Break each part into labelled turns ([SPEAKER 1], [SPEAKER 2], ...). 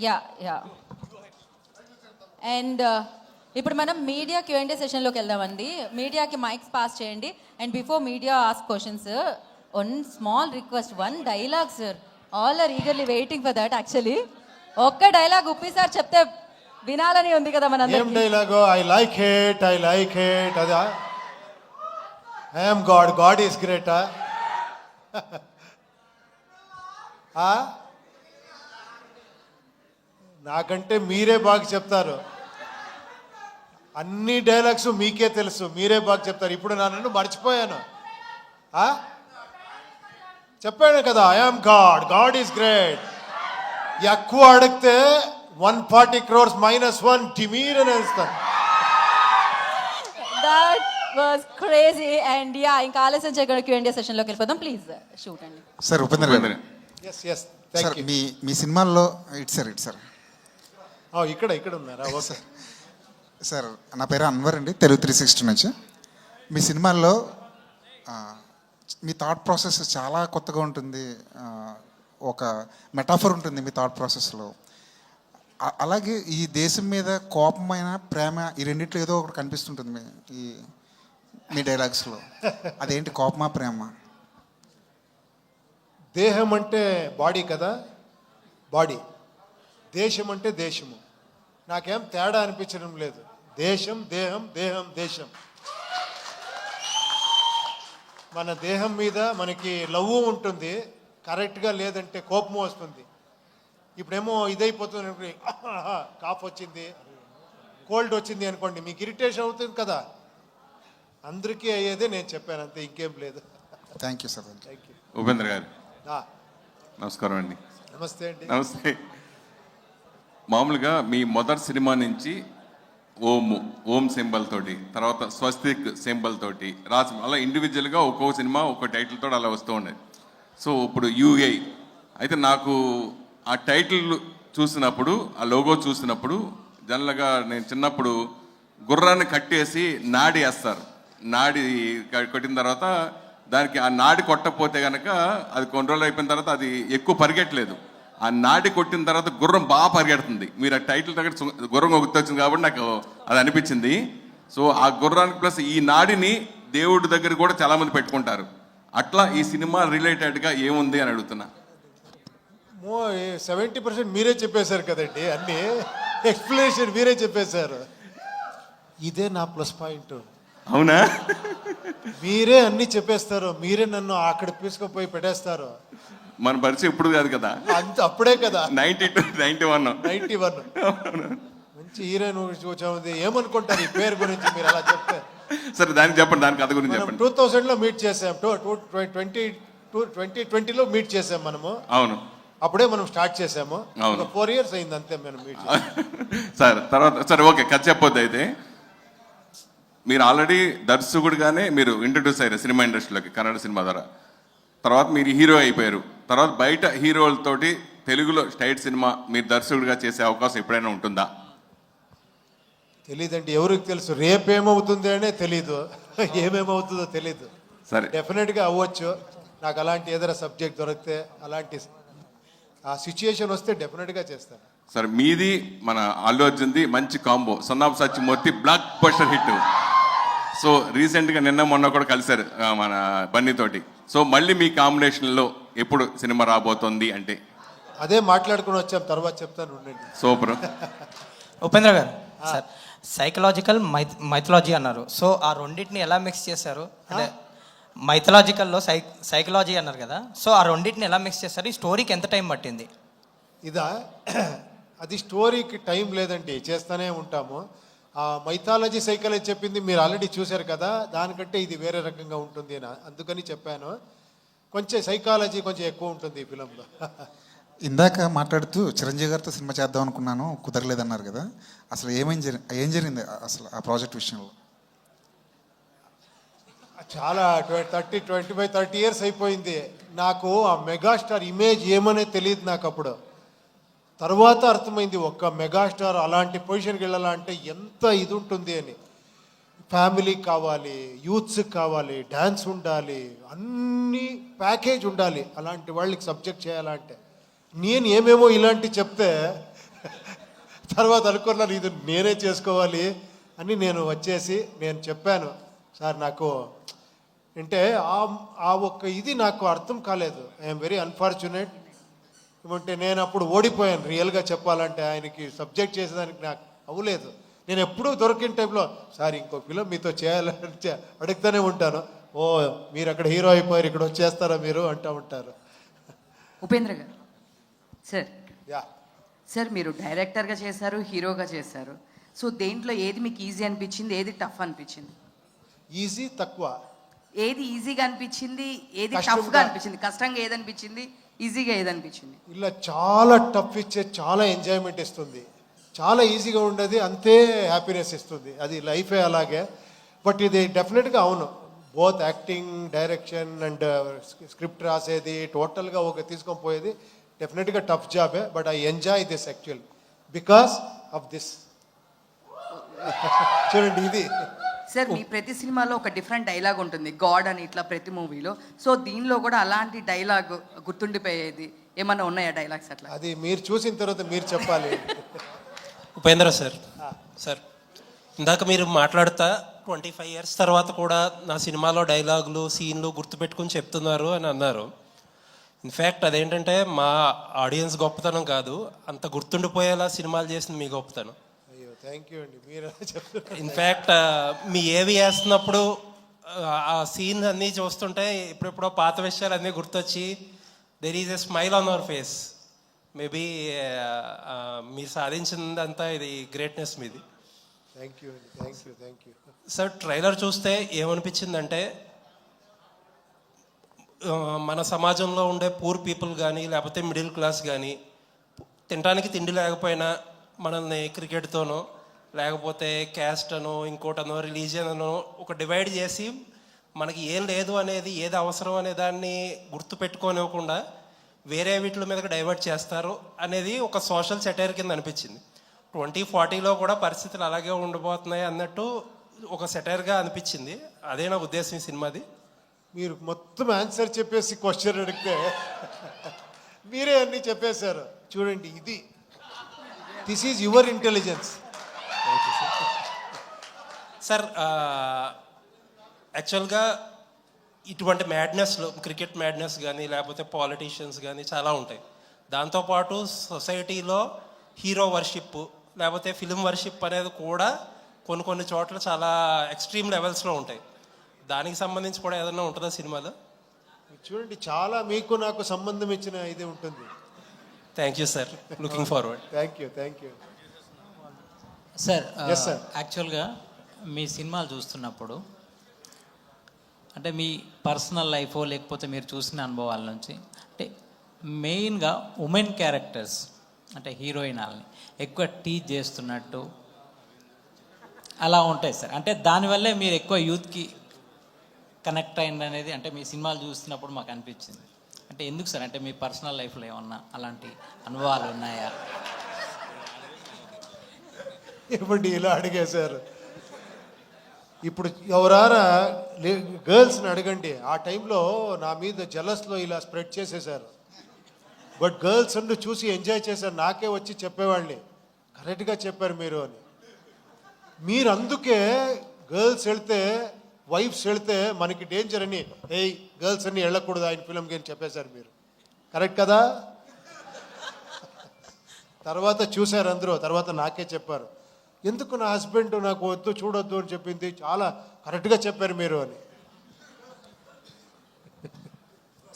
[SPEAKER 1] Yeah yeah and ఇప్పుడు మనం media Q&A సెషన్లోకి వెళ్దామండి. మీడియాకి మైక్స్ పాస్ చేయండి. And before media ask questions, one small request, one dialogue sir. All are eagerly waiting for that actually. ఒక్క dialogue Uppi sir చెప్తే వినాలని ఉంది కదా
[SPEAKER 2] ఏం డైలాగో? ఐ లైక్ ఇట్ అదా ఐఎమ్ గాడ్ ఈస్ గ్రేటా? నాకంటే మీరే బాగా చెప్తారు. అన్ని డైలాగ్స్ మీకే తెలుసు, మీరే బాగా చెప్తారు. ఇప్పుడు నన్ను మర్చిపోయాను. చెప్పాను కదా, ఐఎమ్ గాడ్ ఈస్ గ్రేట్. ఎక్కువ అడిగితే 140 crores -1 టిమీర్ అని వేస్తాను.
[SPEAKER 1] That was crazy. And yeah, ఇంకా ఆలస్యం చేయకుండా Q&A సెషన్లోకి వెళ్ళిపోదాం. ప్లీజ్ షూట్ అండి.
[SPEAKER 3] సార్ ఉపేంద్ర గారు,
[SPEAKER 2] ఎస్
[SPEAKER 3] సార్ మీ సినిమాల్లో ఇటు సార్
[SPEAKER 2] ఇక్కడ ఉన్నారా? ఓకే
[SPEAKER 3] సార్, నా పేరు అన్వర్ అండి, తెలుగు 360 నుంచి. మీ సినిమాల్లో మీ థాట్ ప్రాసెస్ చాలా కొత్తగా ఉంటుంది. ఒక మెటాఫర్ ఉంటుంది మీ థాట్ ప్రాసెస్లో. అలాగే ఈ దేశం మీద కోపమైన ప్రేమ, ఈ రెండిట్లో ఏదో ఒకటి కనిపిస్తుంటుంది మీ డైలాగ్స్లో. అదేంటి, కోపమా ప్రేమ?
[SPEAKER 2] దేహం అంటే బాడీ కదా, బాడీ. దేశం అంటే దేశము. నాకేం తేడా అనిపించడం లేదు. దేశం దేహం, దేహం దేశం. మన దేహం మీద మనకి లవ్ ఉంటుంది, కరెక్ట్గా లేదంటే కోపం వస్తుంది. ఇప్పుడేమో ఇదైపోతుంది, కాఫ్ వచ్చింది, కోల్డ్ వచ్చింది అనుకోండి, మీకు ఇరిటేషన్ అవుతుంది కదా. అందరికీ అయ్యేదే నేను చెప్పాను, అంతే, ఇంకేం లేదు.
[SPEAKER 3] Thank you sir.
[SPEAKER 2] Thank you.
[SPEAKER 4] Upendra గారు నమస్కారం అండి.
[SPEAKER 2] నమస్తే అండి.
[SPEAKER 4] నమస్తే. మామూలుగా మీ మొదటి సినిమా నుంచి ఓం సింబల్ తోటి, తర్వాత స్వస్తిక్ సింబల్ తోటి రాసి, అలా ఇండివిజువల్గా ఒక్కొక్క సినిమా ఒక్కో టైటిల్ తోటి అలా వస్తూ ఉండేది. సో ఇప్పుడు యూఐ అయితే నాకు ఆ టైటిల్ చూసినప్పుడు, ఆ లోగో చూసినప్పుడు, జనరల్గా నేను చిన్నప్పుడు గుర్రాన్ని కట్టేసి నాడి వేస్తారు. నాడి కొట్టిన తర్వాత దానికి ఆ నాడి కొట్టకపోతే కనుక అది కొన్ని రోజులు అయిపోయిన తర్వాత అది ఎక్కువ పరిగెట్టలేదు. ఆ నాడి కొట్టిన తర్వాత గుర్రం బాగా పరిగెడుతుంది. మీరు ఆ టైటిల్ దగ్గర గుర్రం గుర్తొచ్చింది కాబట్టి నాకు అది అనిపించింది. సో ఆ గుర్రానికి ప్లస్ ఈ నాడిని దేవుడి దగ్గర కూడా చాలామంది పెట్టుకుంటారు. అట్లా ఈ సినిమా రిలేటెడ్గా ఏముంది అని అడుగుతున్నా.
[SPEAKER 2] 70% మీరే చెప్పేశారు కదండి, అన్నీ ఎక్స్ప్లెనేషన్ మీరే చెప్పేశారు. ఇదే నా ప్లస్ పాయింట్.
[SPEAKER 4] అవునా?
[SPEAKER 2] మీరే అన్ని చెప్పేస్తారు, మీరే నన్ను అక్కడ తీసుకుపోయి పెట్టేస్తారు.
[SPEAKER 4] మన పరిచయం ఇప్పుడు కాదు కదా,
[SPEAKER 2] అంత అప్పుడే కదా,
[SPEAKER 4] 92, 91.
[SPEAKER 2] మంచి హీరోయిన్ చూసాము. ఏమనుకుంటారు ఈ పేరు గురించి మీరు అలా చెప్తే?
[SPEAKER 4] సరే దానికి చెప్పండి, దాని కథ గురించి చెప్పండి.
[SPEAKER 2] 2000లో మీట్ చేసాం, 2020లో మీట్ చేసాం మనము.
[SPEAKER 4] అవును,
[SPEAKER 2] అప్పుడే మనం స్టార్ట్ చేసాము. 4 years అయింది అంతే మనం మీట్.
[SPEAKER 4] సార్ తర్వాత సరే ఓకే, కథ చెప్పొద్దు. అయితే మీరు ఆల్రెడీ దర్శకుడిగానే మీరు ఇంట్రడ్యూస్ అయ్యారు సినిమా ఇండస్ట్రీలోకి, కన్నడ సినిమా ద్వారా. తర్వాత మీరు హీరో అయిపోయారు. తర్వాత బయట హీరోలతోటి తెలుగులో స్టైట్ సినిమా మీరు దర్శకుడిగా చేసే అవకాశం ఎప్పుడైనా ఉంటుందా?
[SPEAKER 2] తెలీదండి, ఎవరికి తెలుసు? రేపేమవుతుంది అనే తెలీదు, ఏమేమవుతుందో తెలీదు.
[SPEAKER 4] సరే,
[SPEAKER 2] డెఫినెట్గా అవ్వచ్చు. నాకు అలాంటి ఏదైనా సబ్జెక్ట్ దొరికితే, అలాంటి ఆ సిచ్యుయేషన్ వస్తే డెఫినెట్గా చేస్తాను.
[SPEAKER 4] సరే, మీది మన అల్లు అర్జున్ది మంచి combo, son of Satyamurthy block buster hit. So రీసెంట్గా నిన్న మొన్న కూడా కలిశారు మన బన్నీతోటి. సో మళ్ళీ మీ కాంబినేషన్లో ఎప్పుడు సినిమా రాబోతోంది అంటే?
[SPEAKER 2] అదే మాట్లాడుకుని వచ్చాం, తర్వాత చెప్తాను, ఉండండి.
[SPEAKER 4] సూపర్.
[SPEAKER 5] ఉపేంద్ర గారు, సార్ సైకలాజికల్ మైథలాజీ అన్నారు. సో ఆ రెండింటిని ఎలా మిక్స్ చేశారు? అంటే మైథలాజికల్లో సైకలాజీ అన్నారు కదా, సో ఆ రెండింటిని ఎలా మిక్స్ చేశారు? ఈ స్టోరీకి ఎంత టైం పట్టింది?
[SPEAKER 2] ఇదా, అది స్టోరీకి టైం లేదండి, చేస్తూనే ఉంటాము. మైథాలజీ సైకాలజీ చెప్పింది మీరు ఆల్రెడీ చూశారు కదా, దానికంటే ఇది వేరే రకంగా ఉంటుంది అని అందుకని చెప్పాను. కొంచెం సైకాలజీ కొంచెం ఎక్కువ ఉంటుంది ఈ ఫిలంలో.
[SPEAKER 3] ఇందాక మాట్లాడుతూ చిరంజీవి గారితో సినిమా చేద్దాం అనుకున్నాను, కుదరలేదన్నారు కదా. అసలు ఏం జరిగింది అసలు ఆ ప్రాజెక్ట్ విషయంలో?
[SPEAKER 2] చాలా 25-30 years అయిపోయింది. నాకు ఆ మెగాస్టార్ ఇమేజ్ ఏమనే తెలియదు నాకు అప్పుడు. తర్వాత అర్థమైంది, ఒక్క మెగాస్టార్ అలాంటి పొజిషన్కి వెళ్ళాలంటే ఎంత ఇది ఉంటుంది అని. ఫ్యామిలీకి కావాలి, యూత్స్కి కావాలి, డ్యాన్స్ ఉండాలి, అన్ని ప్యాకేజ్ ఉండాలి అలాంటి వాళ్ళకి సబ్జెక్ట్ చేయాలంటే. నేను ఏమేమో ఇలాంటి చెప్తే తర్వాత అనుకున్నాను ఇది నేనే చేసుకోవాలి అని నేను వచ్చేసి నేను చెప్పాను సార్ నాకు అంటే ఆ ఒక్క ఇది నాకు అర్థం కాలేదు. I'm very unfortunate. ఏమంటే నేను అప్పుడు ఓడిపోయాను రియల్గా చెప్పాలంటే. ఆయనకి సబ్జెక్ట్ చేసేదానికి నాకు అవ్వలేదు. నేను ఎప్పుడూ దొరికిన టైంలో సార్ ఇంకో ఫిలిం మీతో చేయాలని అడుగుతూనే ఉంటాను. ఓ మీరు అక్కడ హీరో అయిపోయారు, ఇక్కడ వచ్చేస్తారా మీరు అంటూ ఉంటారు.
[SPEAKER 6] ఉపేంద్ర గారు సార్,
[SPEAKER 2] యా
[SPEAKER 6] సార్ మీరు డైరెక్టర్గా చేశారు, హీరోగా చేశారు. సో దేంట్లో ఏది మీకు ఈజీ అనిపించింది, ఏది టఫ్ అనిపించింది?
[SPEAKER 2] ఈజీ తక్కువ.
[SPEAKER 6] ఏది ఈజీగా అనిపించింది, ఏది
[SPEAKER 2] కష్టంగా.
[SPEAKER 6] టఫ్గా అనిపించింది? కష్టంగా ఏది అనిపించింది, ఈజీగా ఏది అనిపించింది?
[SPEAKER 2] ఇలా చాలా టఫ్ ఇచ్చే చాలా ఎంజాయ్మెంట్ ఇస్తుంది, చాలా ఈజీగా ఉండేది అంతే హ్యాపీనెస్ ఇస్తుంది. అది లైఫే అలాగే. బట్ ఇది డెఫినెట్గా అవును, both acting, direction and script రాసేది టోటల్గా ఒక తీసుకొని పోయేది డెఫినెట్గా టఫ్ జాబే. But I enjoy this actual because of this. చూడండి ఇది
[SPEAKER 6] సార్ మీ ప్రతి సినిమాలో ఒక డిఫరెంట్ డైలాగ్ ఉంటుంది, గాడ్ అని ఇట్లా ప్రతి మూవీలో. సో దీనిలో కూడా అలాంటి డైలాగ్ గుర్తుండిపోయేది ఏమన్నా ఉన్నాయా డైలాగ్స్ అట్లా?
[SPEAKER 2] అది మీరు చూసిన తర్వాత మీరు చెప్పాలి.
[SPEAKER 7] ఉపేంద్ర సార్, సార్ ఇందాక మీరు మాట్లాడుతా 25 years తర్వాత కూడా నా సినిమాలో డైలాగులు, సీన్లు గుర్తుపెట్టుకుని చెప్తున్నారు అని అన్నారు. ఇన్ఫ్యాక్ట్ అదేంటంటే మా ఆడియన్స్ గొప్పతనం కాదు, అంత గుర్తుండిపోయేలా సినిమాలు చేసింది మీ గొప్పతనం.
[SPEAKER 2] అయ్యో థ్యాంక్ యూ అండి, మీరు చెప్తున్నారు.
[SPEAKER 7] ఇన్ఫ్యాక్ట్ మీ ఏవి వేస్తున్నప్పుడు ఆ సీన్ అన్నీ చూస్తుంటే ఇప్పుడెప్పుడో పాత విషయాలు అన్నీ గుర్తొచ్చి there is a smile on hour face. Maybe మీరు సాధించిందంతా ఇది గ్రేట్నెస్ మీది.
[SPEAKER 2] థ్యాంక్ యూ అండి, thank you, thank you.
[SPEAKER 7] Sir trailer చూస్తే ఏమనిపించిందంటే మన సమాజంలో ఉండే పూర్ పీపుల్ కానీ లేకపోతే మిడిల్ క్లాస్ కానీ తినడానికి తిండి లేకపోయినా మనల్ని క్రికెట్తోనో లేకపోతే క్యాస్ట్ అనో ఇంకోటనో రిలీజియన్ అనో ఒక డివైడ్ చేసి మనకి ఏం లేదు అనేది, ఏది అవసరం అనే దాన్ని గుర్తు పెట్టుకోనివ్వకుండా వేరే వీటి మీదకి డైవర్ట్ చేస్తారు అనేది ఒక సోషల్ సెటైర్ కింద అనిపించింది. 2040లో కూడా పరిస్థితులు అలాగే ఉండబోతున్నాయి అన్నట్టు ఒక సెటైర్గా అనిపించింది. అదే నా ఉద్దేశం ఈ సినిమాది.
[SPEAKER 2] మీరు మొత్తం ఆన్సర్ చెప్పేసి క్వశ్చన్ అడిగితే మీరే అన్నీ చెప్పేశారు. చూడండి ఇది this is your intelligence.
[SPEAKER 7] Sir యాక్చువల్గా ఇటువంటి మ్యాడ్నెస్లో క్రికెట్ మ్యాడ్నెస్ కానీ లేకపోతే పాలిటీషియన్స్ కానీ చాలా ఉంటాయి. దాంతోపాటు సొసైటీలో హీరో వర్షిప్ లేకపోతే ఫిలిం వర్షిప్ అనేది కూడా కొన్ని చోట్ల చాలా ఎక్స్ట్రీమ్ లెవెల్స్లో ఉంటాయి. దానికి సంబంధించి కూడా ఏదైనా ఉంటుందా సినిమాలో?
[SPEAKER 2] చూడండి చాలా మీకు నాకు సంబంధం ఇచ్చిన ఇది ఉంటుంది.
[SPEAKER 7] Thank you sir, looking forward.
[SPEAKER 2] Thank you, thank you.
[SPEAKER 8] Sir
[SPEAKER 2] Yes, sir.
[SPEAKER 8] యాక్చువల్గా మీ సినిమాలు చూస్తున్నప్పుడు అంటే మీ పర్సనల్ లైఫ్ లేకపోతే మీరు చూసిన అనుభవాల నుంచి అంటే మెయిన్గా ఉమెన్ క్యారెక్టర్స్ అంటే హీరోయిన్లని ఎక్కువ టీచ్ చేస్తున్నట్టు అలా ఉంటాయి సార్. అంటే దానివల్లే మీరు ఎక్కువ యూత్కి కనెక్ట్ అయింది అనేది అంటే మీ సినిమాలు చూస్తున్నప్పుడు మాకు అనిపించింది. అంటే ఎందుకు సార్, అంటే మీ పర్సనల్ లైఫ్లో ఏమన్నా అలాంటి అనుభవాలు ఉన్నాయా?
[SPEAKER 2] ఇప్పుడు ఇలా అడిగేశారు. ఇప్పుడు ఎవరారా గర్ల్స్ని అడగండి, ఆ టైంలో నా మీద జలస్లో ఇలా స్ప్రెడ్ చేసేసారు. బట్ గర్ల్స్ అంటూ చూసి ఎంజాయ్ చేశారు. నాకే వచ్చి చెప్పేవాళ్ళని కరెక్ట్గా చెప్పారు మీరు అని. మీరు అందుకే గర్ల్స్ వెళ్తే వైఫ్స్ వెళ్తే మనకి డేంజర్ అని గర్ల్స్ అన్ని వెళ్ళకూడదు ఆయన ఫిల్మ్కి అని చెప్పేశారు మీరు. కరెక్ట్ కదా? తర్వాత చూశారు అందరూ, తర్వాత నాకే చెప్పారు ఎందుకు నా హస్బెండ్ నాకు వద్దు చూడొద్దు అని చెప్పింది, చాలా కరెక్ట్గా చెప్పారు మీరు అని.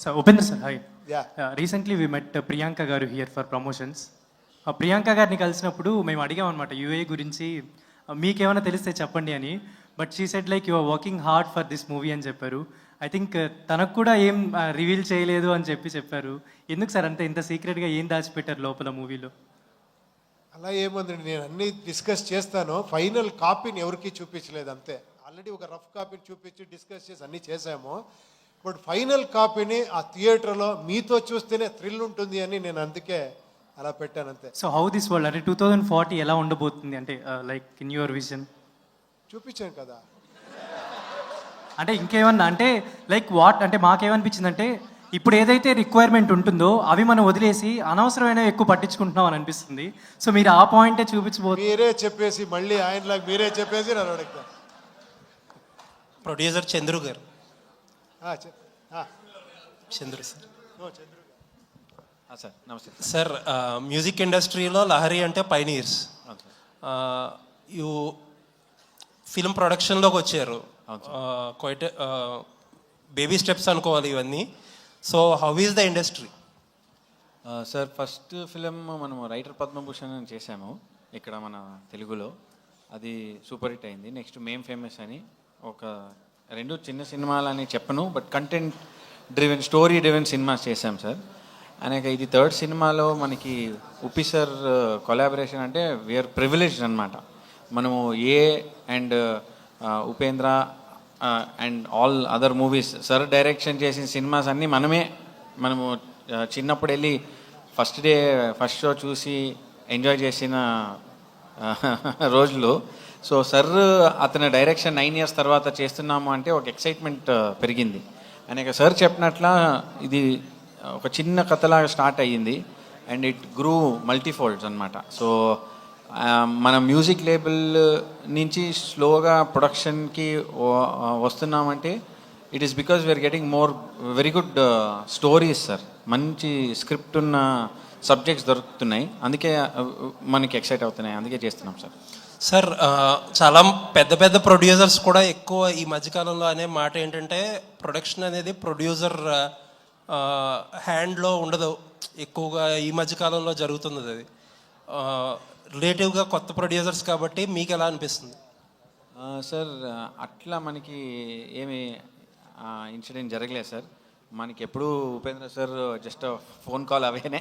[SPEAKER 9] So, Upendra sir, hi.
[SPEAKER 2] Yeah.
[SPEAKER 9] Recently we met Priyanka garu here for promotions. Priyanka గారిని కలిసినప్పుడు మేము అడిగాం అనమాట యూఏ గురించి, మీకేమైనా తెలిస్తే చెప్పండి అని. But she said like you are working hard for this movie అని చెప్పారు. ఐ థింక్ తనకు కూడా ఏం రివీల్ చేయలేదు అని చెప్పారు. ఎందుకు సార్ అంటే ఇంత సీక్రెట్గా ఏం దాచిపెట్టారు లోపల మూవీలో?
[SPEAKER 2] అలా ఏముందండి, నేను అన్నీ డిస్కస్ చేస్తాను. ఫైనల్ కాపీని ఎవరికి చూపించలేదు అంతే. ఆల్రెడీ ఒక రఫ్ కాపీని చూపించి డిస్కస్ చేసి అన్నీ చేసాము. బట్ ఫైనల్ కాపీని ఆ థియేటర్లో మీతో చూస్తేనే థ్రిల్ ఉంటుంది అని నేను అందుకే అలా పెట్టాను అంతే.
[SPEAKER 9] సో హౌ దిస్ వరల్డ్ అంటే 2040 ఎలా ఉండబోతుంది అంటే లైక్ ఇన్ యువర్ విజన్?
[SPEAKER 2] చూపించాను కదా.
[SPEAKER 9] అంటే ఇంకేమన్నా అంటే లైక్ వాట్ అంటే మాకేమనిపించింది అంటే ఇప్పుడు ఏదైతే రిక్వైర్మెంట్ ఉంటుందో అవి మనం వదిలేసి అనవసరమైన ఎక్కువ పట్టించుకుంటున్నాం అని అనిపిస్తుంది. సో మీరు ఆ పాయింటే చూపించబోతు.
[SPEAKER 2] మీరే చెప్పేసి మళ్ళీ ఆయనలాగా మీరే చెప్పేసి నన్ను అడుగుతా.
[SPEAKER 7] ప్రొడ్యూసర్ చంద్రు గారు. చంద్రు సార్.
[SPEAKER 10] సార్ నమస్తే
[SPEAKER 7] సార్, మ్యూజిక్ ఇండస్ట్రీలో లహరి అంటే పైనీర్స్. యూ ఫిల్మ్ ప్రొడక్షన్లోకి వచ్చారు. క్వైట్ బేబీ స్టెప్స్ అనుకోవాలి ఇవన్నీ. So how is the industry?
[SPEAKER 10] Sir first film మనము రైటర్ పద్మభూషణ్ అని చేశాము ఇక్కడ మన తెలుగులో. అది సూపర్ హిట్ అయింది. నెక్స్ట్ మేం ఫేమస్ అని ఒక 2 చిన్న సినిమాలు అని చెప్పను, but content driven story driven cinemas చేశాం సార్. అనేక ఇది 3rd సినిమాలో మనకి ఉప్పి సార్ కొలాబరేషన్ అంటే వీఆర్ ప్రివిలేజ్డ్ అనమాట. మనము and Upendra and all other movies sir direction చేసిన సినిమాస్ అన్నీ మనము చిన్నప్పుడు వెళ్ళి ఫస్ట్ షో చూసి ఎంజాయ్ చేసిన రోజులు. సో సార్ అతని డైరెక్షన్ 9 years తర్వాత చేస్తున్నాము అంటే ఒక ఎక్సైట్మెంట్ పెరిగింది. అనేక సార్ చెప్పినట్ల ఇది ఒక చిన్న కథలాగా స్టార్ట్ అయ్యింది అండ్ ఇట్ గ్రూ మల్టీఫోల్డ్స్ అనమాట. సో మన మ్యూజిక్ లేబుల్ నుంచి స్లోగా ప్రొడక్షన్కి వస్తున్నామంటే it is because we're getting very good stories sir. మంచి స్క్రిప్ట్ ఉన్న సబ్జెక్ట్స్ దొరుకుతున్నాయి, అందుకే మనకి ఎక్సైట్ అవుతున్నాయి, అందుకే చేస్తున్నాం సార్.
[SPEAKER 7] సార్, చాలా పెద్ద పెద్ద ప్రొడ్యూసర్స్ కూడా ఎక్కువ ఈ మధ్యకాలంలో అనే మాట ఏంటంటే ప్రొడక్షన్ అనేది ప్రొడ్యూసర్ హ్యాండ్లో ఉండదు ఎక్కువగా. ఈ మధ్యకాలంలో జరుగుతుంది అది. రిలేటివ్గా కొత్త ప్రొడ్యూసర్స్ కాబట్టి మీకు ఎలా అనిపిస్తుంది?
[SPEAKER 10] సార్ అట్లా మనకి ఏమి ఇన్సిడెంట్ జరగలేదు సార్. మనకి ఎప్పుడు Upendra sir just phone call అవేనే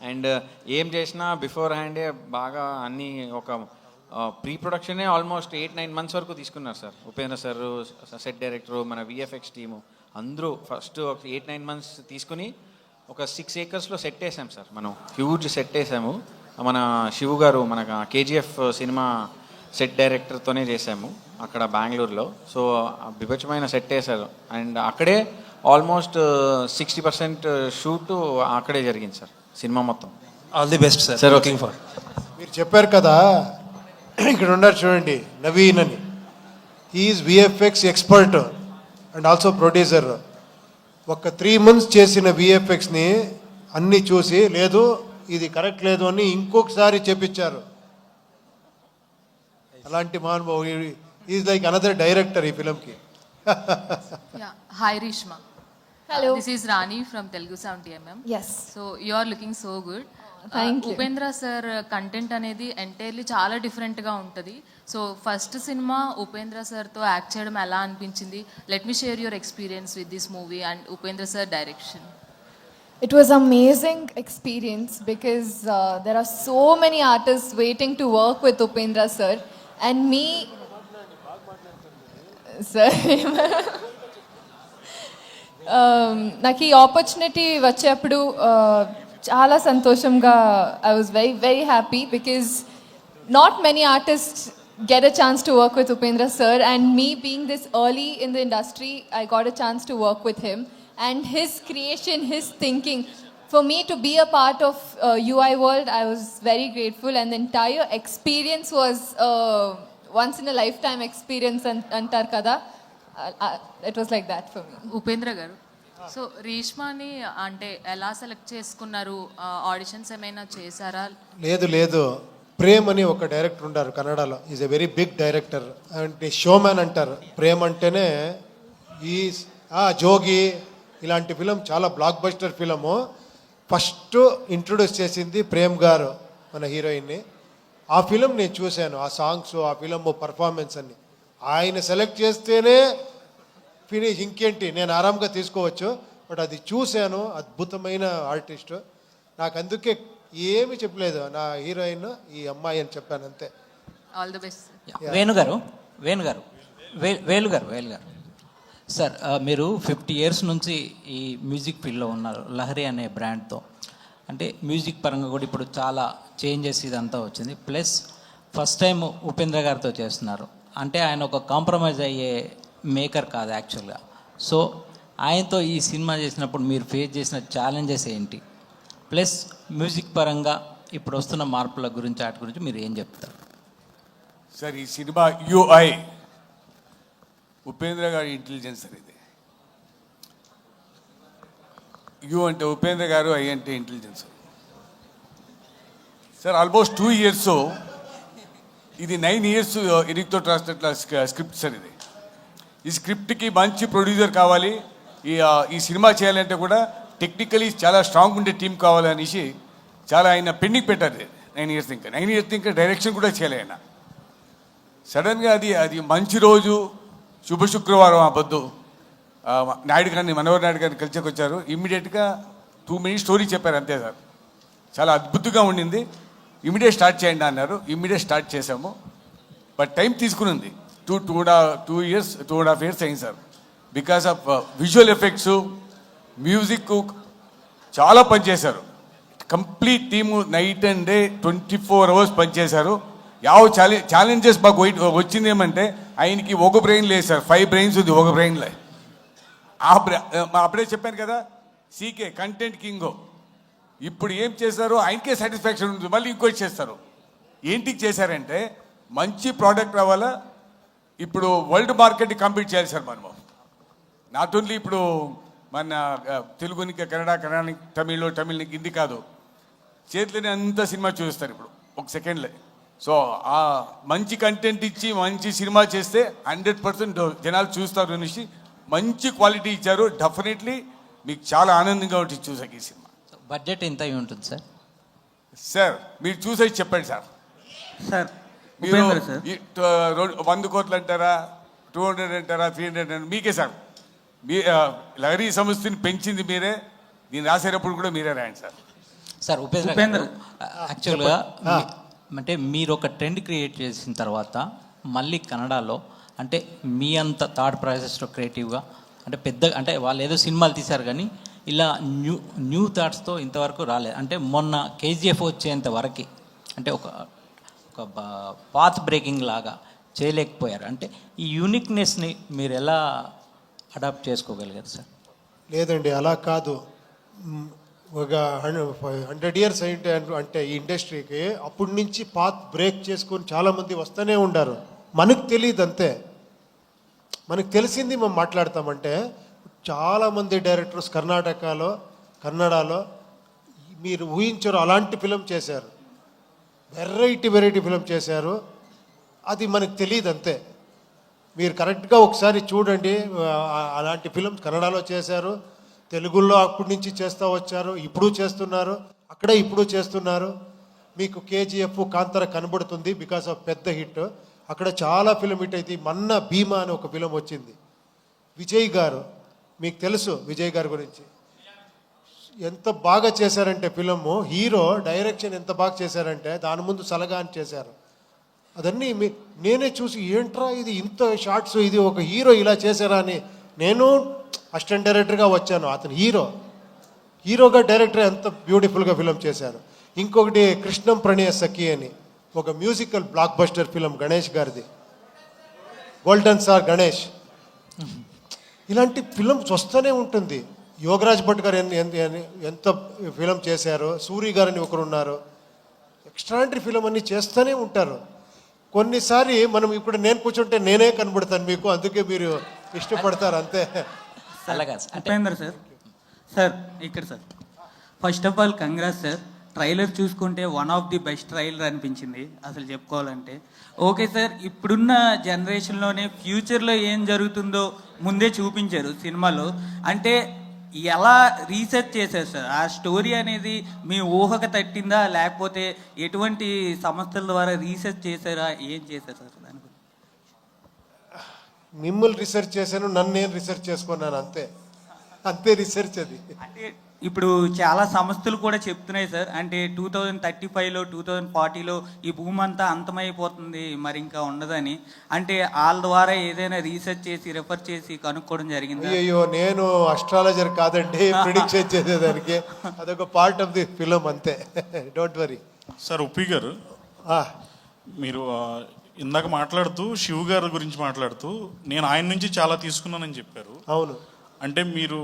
[SPEAKER 10] అండ్ ఏం చేసినా బిఫోర్ హ్యాండే బాగా అన్నీ ఒక ప్రీ ప్రొడక్షనే ఆల్మోస్ట్ 8-9 months వరకు తీసుకున్నారు sir. Upendra sir, set director, మన విఎఫ్ఎక్స్ టీము అందరూ ఫస్ట్ ఒక 8-9 months తీసుకుని ఒక 6 acresలో సెట్ వేసాం సార్. మనం హ్యూజ్ సెట్ వేసాము. మన శివు గారు మన కేజీఎఫ్ సినిమా సెట్ డైరెక్టర్తోనే చేసాము అక్కడ బెంగళూరులో. సో విభజమైన సెట్ వేశారు అండ్ అక్కడే ఆల్మోస్ట్ 60% షూట్ అక్కడే జరిగింది సార్ సినిమా మొత్తం.
[SPEAKER 7] All the best sir. Working for.
[SPEAKER 2] మీరు చెప్పారు కదా, ఇక్కడ ఉన్నారు చూడండి నవీన్ అని. He is VFX expert and also producer. ఒక 3 months చేసిన విఎఫ్ఎక్స్ని అన్నీ చూసి లేదు ఇది కరెక్ట్ లేదు అని ఇంకొకసారి చెప్పించారు. అలాంటి మహానుభావు. ఈజ్ లైక్ అనదర్ డైరెక్టర్ ఈ ఫిలింకి.
[SPEAKER 11] Hi Rishma.
[SPEAKER 1] Hello.
[SPEAKER 11] This is Rani from Telugu Sound TMM.
[SPEAKER 1] Yes.
[SPEAKER 11] So you are looking so good.
[SPEAKER 1] Thank you.
[SPEAKER 11] Upendra sir content అనేది ఎంటైర్లీ చాలా డిఫరెంట్గా ఉంటుంది. సో ఫస్ట్ సినిమా ఉపేంద్ర సార్తో యాక్ట్ చేయడం ఎలా అనిపించింది? Let me share your experience with this movie and Upendra sir direction.
[SPEAKER 12] It was amazing experience because there are so many artists waiting to work with Upendra sir and me sir. నాకు ఈ opportunity వచ్చేప్పుడు చాలా సంతోషంగా I was very very happy because not many artists get a chance to work with Upendra sir and me being this early in the industry I got a chance to work with him. And his creation, his thinking, for me to be a part of UI World, I was very grateful. And the entire experience was once in a lifetime experience. Antar kada, it was like that for me.
[SPEAKER 11] Upendra గారు, so రీష్మాని అంటే ఎలా select చేసుకున్నారు? Auditions ఏమైనా చేశారా?
[SPEAKER 2] లేదు ప్రేమ్ అని ఒక director ఉన్నారు కన్నడలో. Is a very big director అంటే షోమ్యాన్ అంటారు. ప్రేమ్ అంటేనే ఈ జోగి ఇలాంటి ఫిలం చాలా blockbuster film. First introduce చేసింది ప్రేమ్ గారు మన హీరోయిన్ని. ఆ ఫిలం నేను చూశాను, ఆ సాంగ్స్, ఆ ఫిలం పర్ఫార్మెన్స్ అన్ని. ఆయన సెలెక్ట్ చేస్తేనే ఫినిష్, ఇంకేంటి నేను ఆరాంగా తీసుకోవచ్చు. బట్ అది చూశాను, అద్భుతమైన ఆర్టిస్టు. నాకు అందుకే ఏమి చెప్పలేదు, నా హీరోయిన్ ఈ అమ్మాయి అని చెప్పాను అంతే.
[SPEAKER 11] All the best.
[SPEAKER 8] వేలు గారు సార్, మీరు 50 years నుంచి ఈ మ్యూజిక్ ఫీల్డ్లో ఉన్నారు లహరి అనే బ్రాండ్తో. అంటే మ్యూజిక్ పరంగా కూడా ఇప్పుడు చాలా చేంజెస్ ఇదంతా వచ్చింది. ప్లస్ ఫస్ట్ టైం ఉపేంద్ర గారితో చేస్తున్నారు అంటే ఆయన ఒక కాంప్రమైజ్ అయ్యే మేకర్ కాదు యాక్చువల్గా. సో ఆయనతో ఈ సినిమా చేసినప్పుడు మీరు ఫేస్ చేసిన ఛాలెంజెస్ ఏంటి, ప్లస్ మ్యూజిక్ పరంగా ఇప్పుడు వస్తున్న మార్పుల గురించి వాటి గురించి మీరు ఏం చెప్తారు?
[SPEAKER 13] సార్ ఈ సినిమా యుఐ ఉపేంద్ర గారి ఇంటెలిజెన్స్ సార్. ఇది యు అంటే ఉపేంద్ర గారు, ఐ అంటే ఇంటెలిజెన్స్ సార్. ఆల్మోస్ట్ 2 years ఇది 9 years ఎరిక్తో రాసినట్ల స్క్రిప్ట్ సార్. ఇది ఈ స్క్రిప్ట్కి మంచి ప్రొడ్యూసర్ కావాలి, ఈ సినిమా చేయాలంటే కూడా టెక్నికలీ చాలా స్ట్రాంగ్ ఉండే టీం కావాలనేసి చాలా ఆయన పెండింగ్ పెట్టారు 9 years ఇంకా. 9 years ఇంకా డైరెక్షన్ కూడా చేయాలి ఆయన. సడన్గా అది మంచి రోజు శుభ శుక్రవారం ఆ పొద్దు నాయుడు గారిని, మనోహర్ నాయుడు గారిని కలిసేకి వచ్చారు. ఇమ్మీడియట్గా 2 minutes స్టోరీ చెప్పారు అంతే సార్. చాలా అద్భుతంగా ఉండింది. ఇమ్మీడియట్ స్టార్ట్ చేయండి అన్నారు. ఇమ్మీడియట్ స్టార్ట్ చేసాము. బట్ టైం తీసుకునింది 2 years 2.5 years అయింది sir. Because of visual effects, music చాలా పనిచేశారు. Complete team night and day 24 hours పనిచేశారు. ఛాలెంజెస్ మాకు వచ్చింది ఏమంటే ఆయనకి ఒక బ్రెయిన్ లేదు సార్, 5 brains ఉంది ఒక బ్రెయిన్లో. అప్పుడే చెప్పాను కదా, సీకే కంటెంట్ కింగో. ఇప్పుడు ఏం చేశారు, ఆయనకే సాటిస్ఫాక్షన్ ఉంటుంది, మళ్ళీ ఇంకోటి చేస్తారు. ఏంటికి చేశారంటే మంచి ప్రోడక్ట్ రావాలా, ఇప్పుడు వరల్డ్ మార్కెట్ని కంపీట్ చేయాలి సార్ మనము. నాట్ ఓన్లీ ఇప్పుడు మన తెలుగునికి కన్నడానికి తమిళ్ని హిందీ కాదు, చేతిలోనే అంత సినిమా చూస్తారు ఇప్పుడు ఒక సెకండ్లో. సో ఆ మంచి కంటెంట్ ఇచ్చి మంచి సినిమా చేస్తే 100% జనాలు చూస్తారు అనేసి మంచి క్వాలిటీ ఇచ్చారు. డెఫినెట్లీ మీకు చాలా ఆనందంగా ఉంటుంది చూసాక ఈ సినిమా.
[SPEAKER 8] బడ్జెట్ ఎంత అయి ఉంటుంది సార్?
[SPEAKER 13] సార్ మీరు చూసేసి చెప్పండి సార్.
[SPEAKER 14] సార్
[SPEAKER 13] మీరు 100 కోట్లు అంటారా, 200 అంటారా, 300 అంటారా, మీకే సార్. మీ లహరీ సంస్థని పెంచింది మీరే, దీన్ని రాసేటప్పుడు కూడా మీరే రాయండి సార్.
[SPEAKER 8] సార్ ఉపేంద్ర యాక్చువల్గా అంటే మీరు ఒక ట్రెండ్ క్రియేట్ చేసిన తర్వాత మళ్ళీ కన్నడలో అంటే మీ అంత థాట్ ప్రాసెస్లో క్రియేటివ్గా అంటే పెద్దగా అంటే వాళ్ళు ఏదో సినిమాలు తీశారు కానీ ఇలా న్యూ థాట్స్తో ఇంతవరకు రాలేదు. అంటే మొన్న KGF వచ్చేంత వరకు అంటే ఒక పాత్ బ్రేకింగ్ లాగా చేయలేకపోయారు. అంటే ఈ యూనిక్నెస్ని మీరు ఎలా అడాప్ట్ చేసుకోగలిగారు సార్?
[SPEAKER 2] లేదండి, అలా కాదు. ఒక 100 years అంటే ఈ ఇండస్ట్రీకి అప్పటి నుంచి పాత్ బ్రేక్ చేసుకొని చాలామంది వస్తూనే ఉండారు. మనకు తెలియదు అంతే. మనకు తెలిసింది మనం మాట్లాడతామంటే చాలామంది డైరెక్టర్స్ కన్నడలో మీరు ఊహించరు అలాంటి ఫిలం చేశారు. వెరైటీ ఫిలం చేశారు. అది మనకు తెలియదు అంతే. మీరు కరెక్ట్గా ఒకసారి చూడండి. అలాంటి ఫిల్మ్స్ కన్నడలో చేశారు, తెలుగులో అప్పటి నుంచి చేస్తూ వచ్చారు, ఇప్పుడు చేస్తున్నారు, అక్కడే ఇప్పుడు చేస్తున్నారు. మీకు KGF కాంతార కనబడుతుంది బికాస్ ఆఫ్ పెద్ద హిట్. అక్కడ చాలా ఫిలిం హిట్ అయితే మొన్న భీమా అని ఒక ఫిలిం వచ్చింది. విజయ్ గారు, మీకు తెలుసు విజయ్ గారి గురించి, ఎంత బాగా చేశారంటే ఫిలము. హీరో డైరెక్షన్ ఎంత బాగా చేశారంటే దాని ముందు సలగా అని చేశారు. అదన్నీ నేనే చూసి ఏంట్రా ఇది ఇంత షార్ట్స్, ఇది ఒక హీరో ఇలా చేశారా అని నేను అసిస్టెంట్ డైరెక్టర్గా వచ్చాను. అతను హీరోగా డైరెక్టర్ ఎంత బ్యూటిఫుల్గా ఫిలం చేశారు. ఇంకొకటి కృష్ణం ప్రణయ సఖి అని ఒక musical block buster film Ganesh గారిది, గోల్డెన్ స్టార్ గణేష్. ఇలాంటి ఫిల్మ్స్ వస్తూనే ఉంటుంది. యోగరాజ్ భట్ గారు ఎంత ఫిలం చేశారు, సూరి గారని ఒకరు ఉన్నారు. ఎక్స్ట్రాండరీ ఫిలం అన్ని చేస్తూనే ఉంటారు. కొన్నిసారి మనం ఇప్పుడు నేను కూర్చుంటే నేనే కనబడతాను మీకు, అందుకే మీరు ఇష్టపడతారు అంతే.
[SPEAKER 14] ఉపేంద్ర సార్ ఇక్కడ sir first of all congrats sir. Trailer చూసుకుంటే one of the best trailer అనిపించింది అసలు చెప్పుకోవాలంటే. ఓకే సార్, ఇప్పుడున్న జనరేషన్లోనే ఫ్యూచర్లో ఏం జరుగుతుందో ముందే చూపించారు సినిమాలో. అంటే ఎలా రీసెర్చ్ చేశారు సార్? ఆ స్టోరీ అనేది మీ ఊహకు తట్టిందా, లేకపోతే ఎటువంటి సంస్థల ద్వారా రీసెర్చ్ చేశారా, ఏం చేశారు సార్ దాని గురించి?
[SPEAKER 2] మిమ్మల్ని రీసెర్చ్ చేశాను, నన్ను నేను రీసెర్చ్ చేసుకున్నాను అంతే రీసెర్చ్ అది.
[SPEAKER 14] అంటే ఇప్పుడు చాలా సంస్థలు కూడా చెప్తున్నాయి సార్, అంటే 2035లో 2040లో ఈ భూమి అంతా అంతమైపోతుంది, మరి ఇంకా ఉండదని. అంటే వాళ్ళ ద్వారా ఏదైనా రీసెర్చ్ చేసి రెఫర్ చేసి కనుక్కోవడం జరిగింది?
[SPEAKER 2] అయ్యో, నేను అస్ట్రాలజర్ కాదండి ప్రిడిక్షన్ చేసేదానికి. అదొక పార్ట్ ఆఫ్ ది ఫిలం అంతే, డోంట్ వరీ.
[SPEAKER 15] సార్ ఉప్పి గారు, మీరు ఇందాక మాట్లాడుతూ శివ్ గారి గురించి మాట్లాడుతూ నేను ఆయన నుంచి చాలా తీసుకున్నానని చెప్పారు.
[SPEAKER 2] అవును.
[SPEAKER 15] అంటే మీరు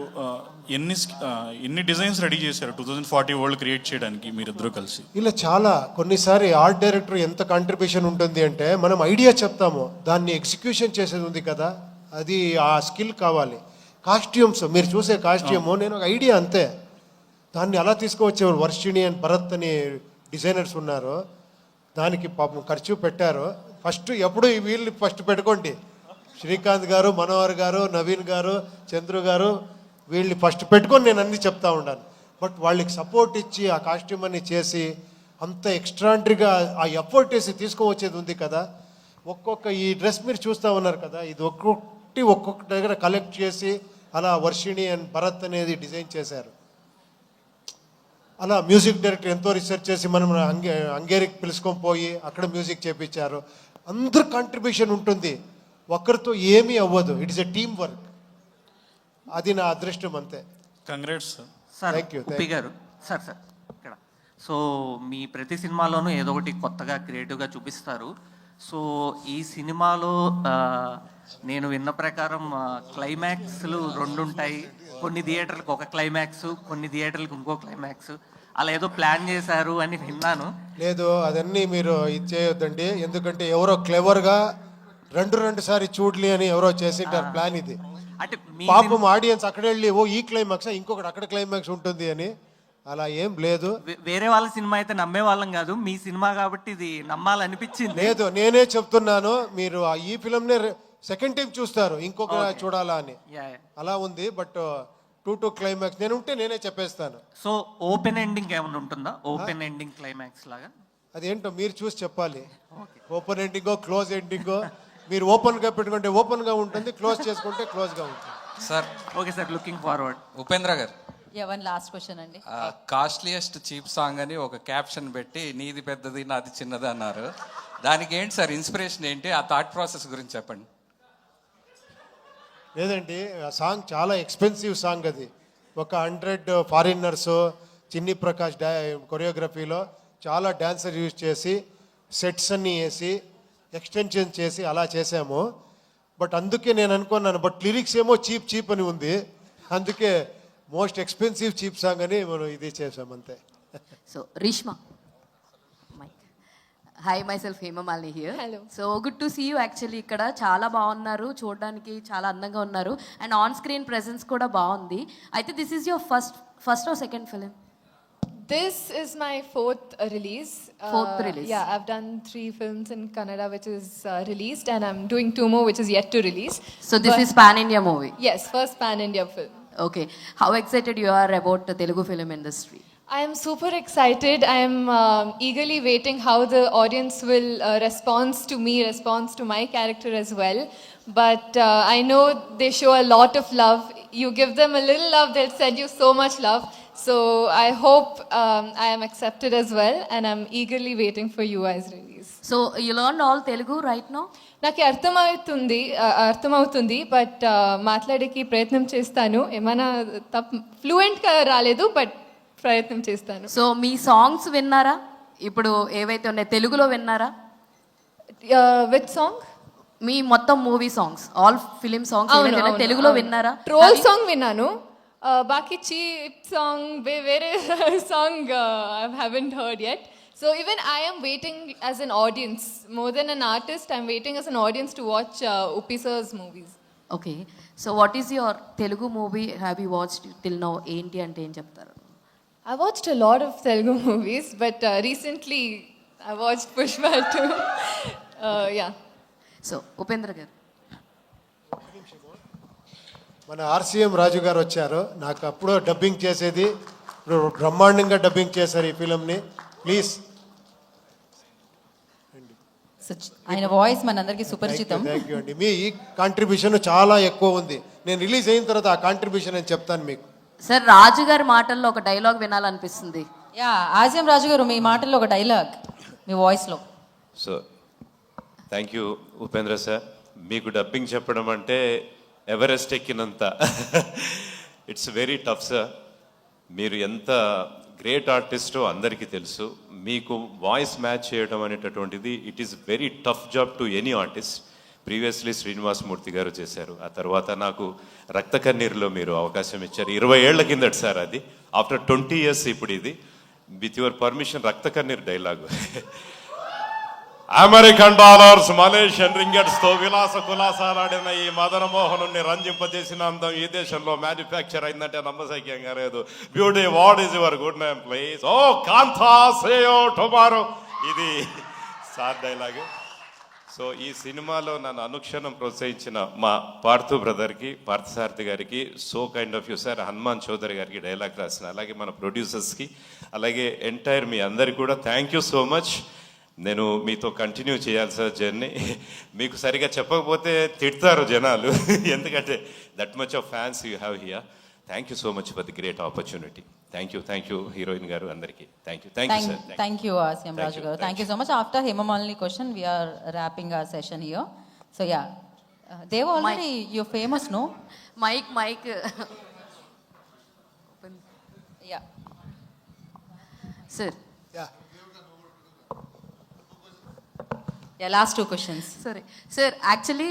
[SPEAKER 15] ఎన్ని డిజైన్స్ రెడీ చేశారు 2040 వరల్డ్ క్రియేట్ చేయడానికి మీరిద్దరూ కలిసి?
[SPEAKER 2] ఇలా చాలా కొన్నిసారి ఆర్ట్ డైరెక్టర్ ఎంత కాంట్రిబ్యూషన్ ఉంటుంది అంటే మనం ఐడియా చెప్తాము, దాన్ని ఎగ్జిక్యూషన్ చేసేది ఉంది కదా, అది ఆ స్కిల్ కావాలి. కాస్ట్యూమ్స్ మీరు చూసే కాస్ట్యూము నేను ఒక ఐడియా అంతే, దాన్ని అలా తీసుకువచ్చేవారు. వర్షిణి అండ్ భరత్ అని డిజైనర్స్ ఉన్నారు, దానికి పాపం ఖర్చు పెట్టారు. ఫస్ట్ ఎప్పుడు వీళ్ళు ఫస్ట్ పెట్టుకోండి, శ్రీకాంత్ గారు, మనోహర్ గారు, నవీన్ గారు, చంద్రు గారు, వీళ్ళని ఫస్ట్ పెట్టుకొని నేను అన్నీ చెప్తా ఉన్నాను. బట్ వాళ్ళకి సపోర్ట్ ఇచ్చి ఆ కాస్ట్యూమ్ అన్ని చేసి అంత ఎక్స్ట్రాంటరీగా ఆ ఎఫర్ట్ వేసి తీసుకువచ్చేది ఉంది కదా. ఒక్కొక్క ఈ డ్రెస్ మీరు చూస్తూ ఉన్నారు కదా, ఇది ఒక్కొక్క దగ్గర కలెక్ట్ చేసి అలా వర్షిణి అండ్ భరత్ అనేది డిజైన్ చేశారు. అలా మ్యూజిక్ డైరెక్టర్ ఎంతో రీసెర్చ్ చేసి మనం హంగేరికి పిలుచుకొని పోయి అక్కడ మ్యూజిక్ చేపించారు. అందరు కాంట్రిబ్యూషన్ ఉంటుంది, ఒక్కరితో ఏమీ అవ్వదు. It is a team work, అది నా అదృష్టం అంతే.
[SPEAKER 15] Congrats
[SPEAKER 16] sir.
[SPEAKER 2] థ్యాంక్ యూ
[SPEAKER 16] ఉప్పి గారు సార్ ఇక్కడ సో మీ ప్రతి సినిమాలోనూ ఏదో ఒకటి కొత్తగా క్రియేటివ్గా చూపిస్తారు. సో ఈ సినిమాలో నేను విన్న ప్రకారం క్లైమాక్స్లు 2 ఉంటాయి. కొన్ని థియేటర్లకు ఒక క్లైమాక్స్, కొన్ని థియేటర్లకు ఇంకో క్లైమాక్స్, అలా ఏదో ప్లాన్ చేశారు అని విన్నాను.
[SPEAKER 2] లేదు, అదన్నీ మీరు ఇది చేయొద్దండి, ఎందుకంటే ఎవరో క్లెవర్గా రెండు సారి చూడలి అని ఎవరో చేసింటారు ప్లాన్ ఇది.
[SPEAKER 16] అంటే
[SPEAKER 2] పాపం ఆడియన్స్ అక్కడ వెళ్ళి ఓ ఈ క్లైమాక్స్ ఇంకొకటి అక్కడ క్లైమాక్స్ ఉంటుంది అని, అలా ఏం లేదు.
[SPEAKER 16] వేరే వాళ్ళ సినిమా అయితే నమ్మే వాళ్ళం కాదు, మీ సినిమా కాబట్టి ఇది నమ్మాలనిపించింది.
[SPEAKER 2] లేదు, నేనే చెప్తున్నాను, మీరు ఈ ఫిల్మ్నే సెకండ్ టైం చూస్తారు ఇంకొక చూడాలా అని, అలా ఉంది. బట్ 2 క్లైమాక్స్ నేనే చెప్పేస్తాను.
[SPEAKER 16] సో ఓపెన్ ఎండింగ్ ఏమైనా ఉంటుందా? ఓపెన్ ఎండింగ్ క్లైమాక్స్ లాగా
[SPEAKER 2] అదేంటో మీరు చూసి చెప్పాలి. ఓపెన్ ఎండింగో క్లోజ్ ఎండింగో, మీరు ఓపెన్గా పెట్టుకుంటే ఓపెన్గా ఉంటుంది, క్లోజ్ చేసుకుంటే క్లోజ్గా ఉంటుంది.
[SPEAKER 17] Sir
[SPEAKER 16] okay sir, looking forward.
[SPEAKER 17] Upendra గారు,
[SPEAKER 1] వన్ లాస్ట్ క్వశ్చన్ అండి.
[SPEAKER 17] కాస్ట్లీయెస్ట్ చీప్ సాంగ్ అని ఒక క్యాప్షన్ పెట్టి నీది పెద్దది నాది చిన్నది అన్నారు. దానికి ఏంటి సార్ ఇన్స్పిరేషన్ ఏంటి? ఆ థాట్ ప్రాసెస్ గురించి చెప్పండి.
[SPEAKER 2] లేదండి, ఆ సాంగ్ చాలా ఎక్స్పెన్సివ్ సాంగ్. అది ఒక 100 ఫారినర్స్ చిన్ని ప్రకాష్ కొరియోగ్రఫీలో చాలా డాన్సర్ యూజ్ చేసి సెట్స్ అన్నీ వేసి ఎక్స్టెన్షన్ చేసి అలా చేసాము. బట్ అందుకే నేను అనుకున్నాను, బట్ లిరిక్స్ ఏమో చీప్ అని ఉంది, అందుకే మోస్ట్ ఎక్స్పెన్సివ్ చీప్ సాంగ్ అని మనం ఇది చేసాం అంతే.
[SPEAKER 18] So Reeshma, hi myself Hemamalini here.
[SPEAKER 12] Hello.
[SPEAKER 18] So good to see you. Actually ఇక్కడ చాలా బాగున్నారు, చూడడానికి చాలా అందంగా ఉన్నారు, అండ్ ఆన్ స్క్రీన్ ప్రెజెన్స్ కూడా బాగుంది. అయితే this is your first or second film?
[SPEAKER 12] This is my fourth release.
[SPEAKER 18] Fourth release.
[SPEAKER 12] Yeah, I've done 3 films in Kannada which is released, and I'm doing 2 more which is yet to release.
[SPEAKER 18] So this is pan-India movie?
[SPEAKER 12] Yes, first pan-India film.
[SPEAKER 18] Okay. How excited you are about the Telugu film industry?
[SPEAKER 12] I am super excited. I am eagerly waiting how the audience will respond to my character as well. But I know they show a lot of love. You give them a little love, they'll send you so much love. So I hope I am accepted as well, and I'm eagerly waiting for you guys' release.
[SPEAKER 18] So you learned all Telugu right now?
[SPEAKER 12] నాకు అర్థమవుతుంది, but మాట్లాడేకి ప్రయత్నం చేస్తాను. ఏమైనా ఫ్లూయెంట్గా రాలేదు, but ప్రయత్నం చేస్తాను.
[SPEAKER 18] So మీ songs విన్నారా? ఇప్పుడు ఏవైతే ఉన్నాయి తెలుగులో విన్నారా?
[SPEAKER 12] With song?
[SPEAKER 18] మీ మొత్తం movie songs, all film songs తెలుగులో విన్నారా?
[SPEAKER 12] ట్రోల్ సాంగ్ విన్నాను, బాకీ చీప్ సాంగ్ వేరే song I haven't heard yet. So even I am waiting as an audience, more than an artist, I'm waiting as an audience to watch Uppi sir's movies.
[SPEAKER 18] Okay. So what is your Telugu movie have you watched till now? Enti ante em cheptaru?
[SPEAKER 12] I watched a lot of Telugu movies, but recently I watched Pushpa 2. Yeah.
[SPEAKER 18] So Upendra garu,
[SPEAKER 2] మన RCM రాజు గారు వచ్చారు, నాకు అప్పుడు dubbing చేసేది, ఇప్పుడు బ్రహ్మాండంగా dubbing చేశారు ఈ ఫిలింని. ప్లీజ్.
[SPEAKER 1] ఆయన వాయిస్ మనందరికీ సుపరిచితం.
[SPEAKER 2] థ్యాంక్ యూ అండి, మీ కాంట్రిబ్యూషన్ చాలా ఎక్కువ ఉంది. నేను రిలీజ్ అయిన తర్వాత ఆ కాంట్రిబ్యూషన్ అని చెప్తాను మీకు.
[SPEAKER 18] సార్ రాజు గారి మాటల్లో ఒక డైలాగ్ వినాలనిపిస్తుంది.
[SPEAKER 1] యా, ఆసియం రాజు గారు మీ మాటల్లో ఒక డైలాగ్ మీ వాయిస్లో.
[SPEAKER 19] So thank you Upendra sir. మీకు డబ్బింగ్ చెప్పడం అంటే ఎవరెస్ట్ ఎక్కినంత. It's very tough sir. మీరు ఎంత గ్రేట్ ఆర్టిస్టో అందరికీ తెలుసు. మీకు వాయిస్ మ్యాచ్ చేయడం అనేటటువంటిది it is very tough job to any artist. Previously Srinivasamurthy గారు చేశారు. ఆ తర్వాత నాకు రక్త కన్నీరులో మీరు అవకాశం ఇచ్చారు. 20 ఏళ్ల కిందట సార్ అది. ఆఫ్టర్ 20 years ఇప్పుడు ఇది. విత్ యువర్ పర్మిషన్ రక్త కన్నీరు డైలాగు. అమెరికన్ డాలర్స్, మలేషియన్ రింగెట్స్ తో విలాస కులాసాలాడిన ఈ మదన మోహనుని రంజింపజేసిన అందం ఈ దేశంలో మ్యానుఫ్యాక్చర్ అయిందంటే నమ్మశక్యంగా లేదు. Beauty, what is your good name please? Oh కాంతా సేయో టుమారో. ఇది సార్ డైలాగ్. సో ఈ సినిమాలో నన్ను అనుక్షణం ప్రోత్సహించిన మా పార్థు బ్రదర్కి, పార్థసారథి గారికి, so kind of you sir, Hanuman Chowdary గారికి డైలాగ్ రాసిన, అలాగే మన ప్రొడ్యూసర్స్కి, అలాగే ఎంటైర్ మీ అందరికి కూడా థ్యాంక్ యూ సో మచ్. నేను మీతో కంటిన్యూ చేయాలి సార్ జర్నీ. మీకు సరిగా చెప్పకపోతే తిడతారు జనాలు, ఎందుకంటే that much of fans you have here. Thank you so much for the great opportunity. Thank you heroine గారు అందరికీ thank you sir.
[SPEAKER 1] Thank you, CM Raju garu. Thank you so much. After Hemamalini question, we are wrapping our session here. So yeah, Dev already you're famous, no?
[SPEAKER 18] Mic.
[SPEAKER 1] Yeah.
[SPEAKER 18] Sir.
[SPEAKER 1] Yeah, last 2 questions.
[SPEAKER 18] Sorry. Sir, actually,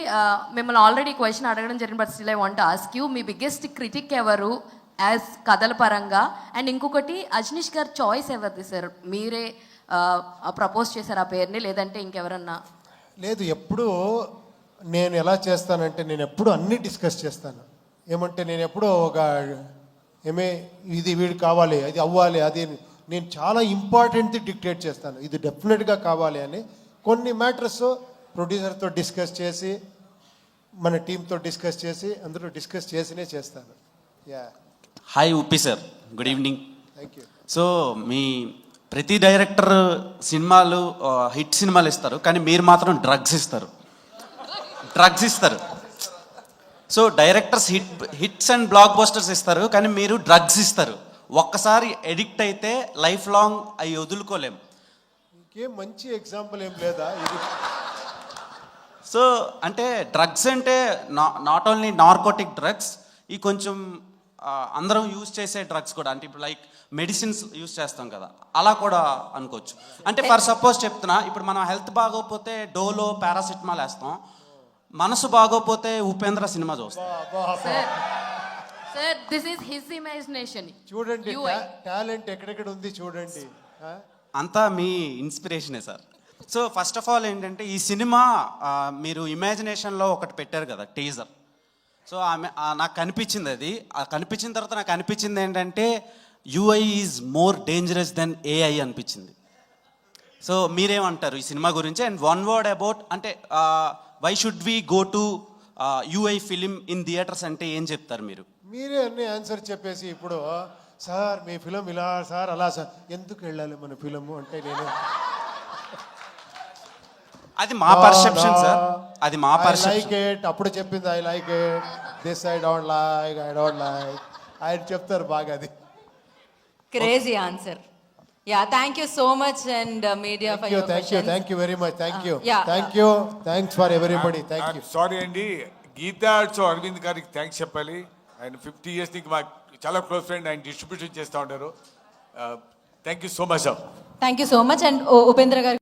[SPEAKER 18] మిమ్మల్ని already question అడగడం జరిగింది, but still I want ask you, me biggest critic ఎవరు as కథల పరంగా? And ఇంకొకటి, అజనీష్ గారు choice ఎవరిది sir? మీరే ప్రపోజ్ చేశారు ఆ పేరుని, లేదంటే ఇంకెవరన్నా?
[SPEAKER 2] లేదు, ఎప్పుడు నేను ఎలా చేస్తానంటే నేను ఎప్పుడు అన్నీ డిస్కస్ చేస్తాను. ఏమంటే నేను ఎప్పుడో ఒక ఇది వీడు కావాలి, అది అవ్వాలి, అది నేను చాలా ఇంపార్టెంట్ది డిక్టేట్ చేస్తాను. ఇది డెఫినెట్గా కావాలి అని. కొన్ని మ్యాటర్స్ ప్రొడ్యూసర్తో డిస్కస్ చేసి, మన టీంతో డిస్కస్ చేసి, అందరూ డిస్కస్ చేసినే చేస్తాను. Yeah.
[SPEAKER 20] Hi Uppi sir, good evening.
[SPEAKER 2] Thank you.
[SPEAKER 20] So మీ ప్రతి డైరెక్టర్ సినిమాలు హిట్ సినిమాలు ఇస్తారు, కానీ మీరు మాత్రం డ్రగ్స్ ఇస్తారు. So directors hits and black busters ఇస్తారు, కానీ మీరు డ్రగ్స్ ఇస్తారు. ఒక్కసారి ఎడిక్ట్ అయితే లైఫ్ లాంగ్ అవి వదులుకోలేం.
[SPEAKER 2] ఇంకేం మంచి ఎగ్జాంపుల్ ఏం లేదా ఇది?
[SPEAKER 20] సో అంటే డ్రగ్స్ అంటే నాట్ ఓన్లీ నార్కోటిక్ డ్రగ్స్, ఈ కొంచెం అందరం యూజ్ చేసే డ్రగ్స్ కూడా, అంటే ఇప్పుడు లైక్ మెడిసిన్స్ యూజ్ చేస్తాం కదా, అలా కూడా అనుకోవచ్చు. అంటే ఫర్ సపోజ్ చెప్తున్నా, ఇప్పుడు మనం హెల్త్ బాగోకపోతే డోలో పారాసిటమాల్ వేస్తాం, మనసు బాగోపోతే ఉపేంద్ర సినిమా చూస్తాం.
[SPEAKER 18] Sir, this is his imagination.
[SPEAKER 2] చూడండి టాలెంట్ ఎక్కడెక్కడ ఉంది చూడండి.
[SPEAKER 20] అంతా మీ ఇన్స్పిరేషనే sir. So first of all ఏంటంటే, ఈ సినిమా మీరు ఇమాజినేషన్లో ఒకటి పెట్టారు కదా టీజర్. సో నాకు కనిపించింది అది. కనిపించిన తర్వాత నాకు అనిపించింది ఏంటంటే, UI is more dangerous than AI అనిపించింది. సో మీరేమంటారు ఈ సినిమా గురించి? అండ్ వన్ వర్డ్ అబౌట్, అంటే why should we go to UI film in theatres అంటే ఏం చెప్తారు మీరు?
[SPEAKER 2] మీరే అన్ని ఆన్సర్ చెప్పేసి ఇప్పుడు సార్ మీ ఫిలం ఇలా సార్ అలా సార్ ఎందుకు వెళ్ళాలి మన ఫిలము అంటే, నేను
[SPEAKER 20] అది మా పర్సెప్షన్ సార్, అది మా పర్సెప్షన్.
[SPEAKER 2] లైక్ ఇట్ అప్పుడు చెప్పింది, I like it, this I don't like, ఆయన చెప్తారు బాగా. అది
[SPEAKER 1] Crazy answer. Yeah, thank you so much and media for your questions.
[SPEAKER 2] Thank you very much. Thank you.
[SPEAKER 1] Yeah.
[SPEAKER 2] Thank you. Thanks for everybody. Thank you.
[SPEAKER 13] Sorry అండి, Gita arts Arvind గారికి thanks చెప్పాలి. ఆయన 50 years నుంచి మాకు చాలా క్లోజ్ ఫ్రెండ్, ఆయన distribution చేస్తూ ఉంటారు. Thank you so much sir.
[SPEAKER 1] Thank you so much and Upendra garu.